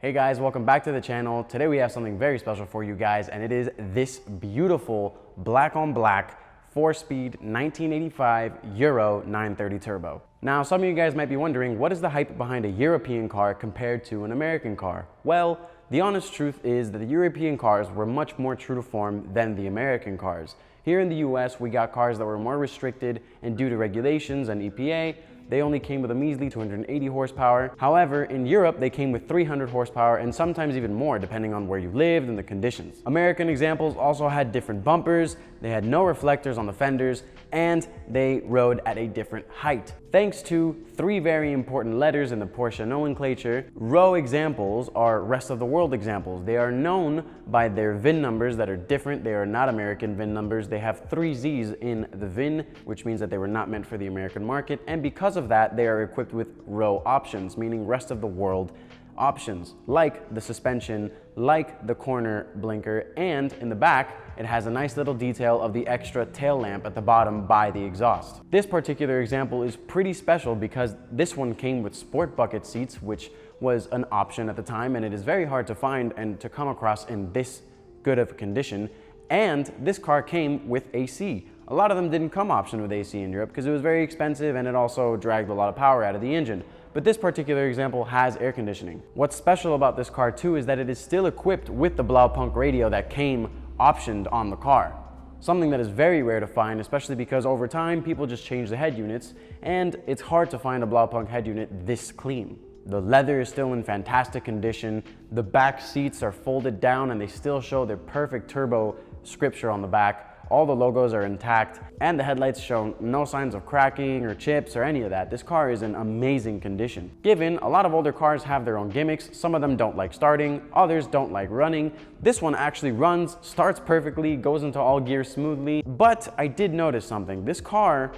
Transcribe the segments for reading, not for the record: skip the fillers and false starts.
Hey guys, welcome back to the channel. Today we have something very special for you guys, and it is this beautiful black on black 4-speed 1985 Euro 930 Turbo. Now, some of you guys might be wondering, what is the hype behind a European car compared to an American car? Well, the honest truth is that the European cars were much more true to form than the American cars. Here in the US, we got cars that were more restricted, and due to regulations and EPA, they only came with a measly 280 horsepower. However, in Europe, they came with 300 horsepower and sometimes even more depending on where you lived and the conditions. American examples also had different bumpers, they had no reflectors on the fenders, and they rode at a different height. Thanks to three very important letters in the Porsche nomenclature, RO examples are rest of the world examples. They are known by their VIN numbers that are different. They are not American VIN numbers. They have 3 Z's in the VIN, which means that they were not meant for the American market. And because of that, they are equipped with RO options, meaning rest of the world options, like the suspension, like the corner blinker, and in the back, it has a nice little detail of the extra tail lamp at the bottom by the exhaust. This particular example is pretty special because this one came with sport bucket seats, which was an option at the time, and it is very hard to find and to come across in this good of a condition. And this car came with AC. A lot of them didn't come option with AC in Europe because it was very expensive and it also dragged a lot of power out of the engine. But this particular example has air conditioning. What's special about this car too is that it is still equipped with the Blaupunkt radio that came optioned on the car. Something that is very rare to find, especially because over time people just change the head units and it's hard to find a Blaupunkt head unit this clean. The leather is still in fantastic condition. The back seats are folded down and they still show their perfect turbo scripture on the back. All the logos are intact and the headlights show no signs of cracking or chips or any of that. This car is in amazing condition. Given a lot of older cars have their own gimmicks, some of them don't like starting, others don't like running. This one actually runs, starts perfectly, goes into all gears smoothly. But I did notice something. This car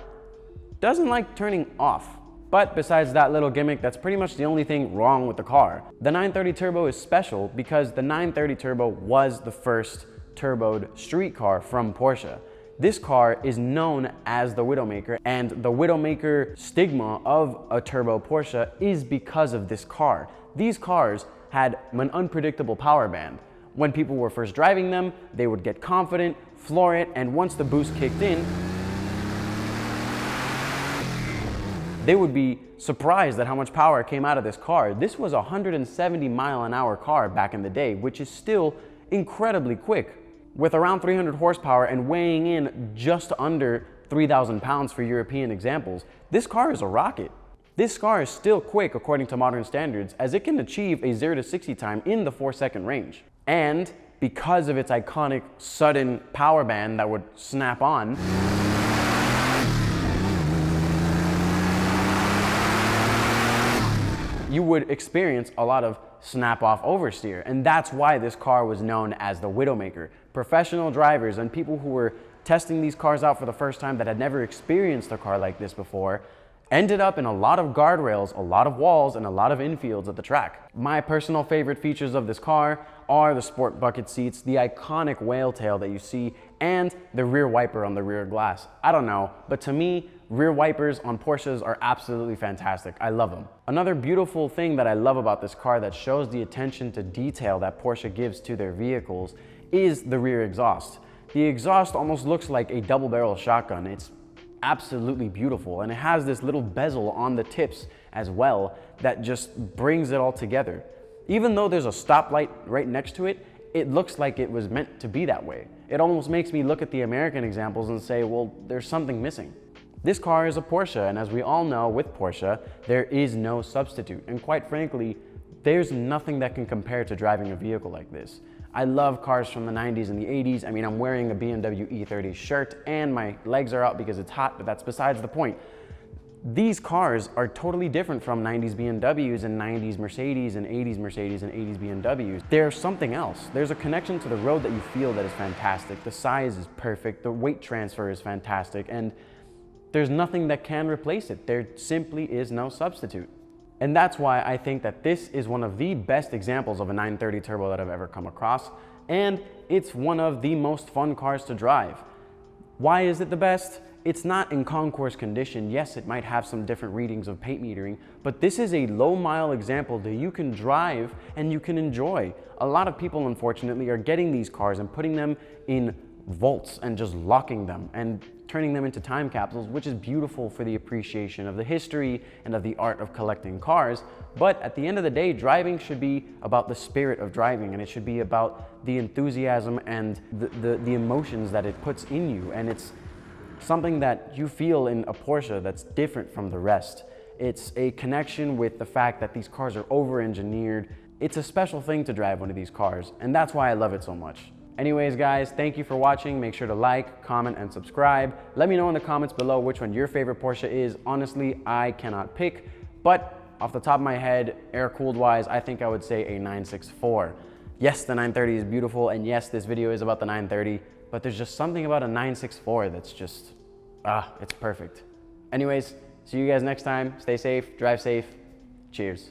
doesn't like turning off. But besides that little gimmick, that's pretty much the only thing wrong with the car. The 930 Turbo is special because the 930 Turbo was the first turboed street car from Porsche. This car is known as the Widowmaker, and the Widowmaker stigma of a turbo Porsche is because of this car. These cars had an unpredictable power band. When people were first driving them, they would get confident, floor it, and once the boost kicked in, they would be surprised at how much power came out of this car. This was a 170-mile-an-hour car back in the day, which is still incredibly quick. With around 300 horsepower and weighing in just under 3,000 pounds for European examples, this car is a rocket. This car is still quick according to modern standards, as it can achieve a 0 to 60 time in the 4-second range. And because of its iconic sudden power band that would snap on, you would experience a lot of snap-off oversteer, and that's why this car was known as the Widowmaker. Professional drivers and people who were testing these cars out for the first time that had never experienced a car like this before ended up in a lot of guardrails, a lot of walls, and a lot of infields at the track. My personal favorite features of this car are the sport bucket seats, the iconic whale tail that you see, and the rear wiper on the rear glass. I don't know, but to me, rear wipers on Porsches are absolutely fantastic. I love them. Another beautiful thing that I love about this car that shows the attention to detail that Porsche gives to their vehicles is the rear exhaust. The exhaust almost looks like a double-barrel shotgun. It's absolutely beautiful, and it has this little bezel on the tips as well that just brings it all together. Even though there's a stoplight right next to it, it looks like it was meant to be that way. It almost makes me look at the American examples and say, well, there's something missing. This car is a Porsche, and as we all know, with Porsche, there is no substitute. And quite frankly, there's nothing that can compare to driving a vehicle like this. I love cars from the 90s and the 80s. I mean, I'm wearing a BMW E30 shirt and my legs are out because it's hot, but that's besides the point. These cars are totally different from 90s BMWs and 90s Mercedes and 80s Mercedes and 80s BMWs. There's something else. There's a connection to the road that you feel that is fantastic. The size is perfect. The weight transfer is fantastic. And there's nothing that can replace it. There simply is no substitute. And that's why I think that this is one of the best examples of a 930 Turbo that I've ever come across. And it's one of the most fun cars to drive. Why is it the best? it's not in concourse condition. Yes, it might have some different readings of paint metering, but this is a low mile example that you can drive and you can enjoy. A lot of people, unfortunately, are getting these cars and putting them in vaults and just locking them and turning them into time capsules, which is beautiful for the appreciation of the history and of the art of collecting cars. But at the end of the day, driving should be about the spirit of driving, and it should be about the enthusiasm and the emotions that it puts in you. And it's something that you feel in a Porsche that's different from the rest. It's a connection with the fact that these cars are over-engineered. It's a special thing to drive one of these cars, and that's why I love it so much. Anyways, guys, thank you for watching. Make sure to like, comment, and subscribe. Let me know in the comments below which one your favorite Porsche is. Honestly, I cannot pick, but off the top of my head, air-cooled wise, I think I would say a 964. Yes, the 930 is beautiful, and yes, this video is about the 930, but there's just something about a 964 that's just, it's perfect. Anyways, see you guys next time. Stay safe, drive safe. Cheers.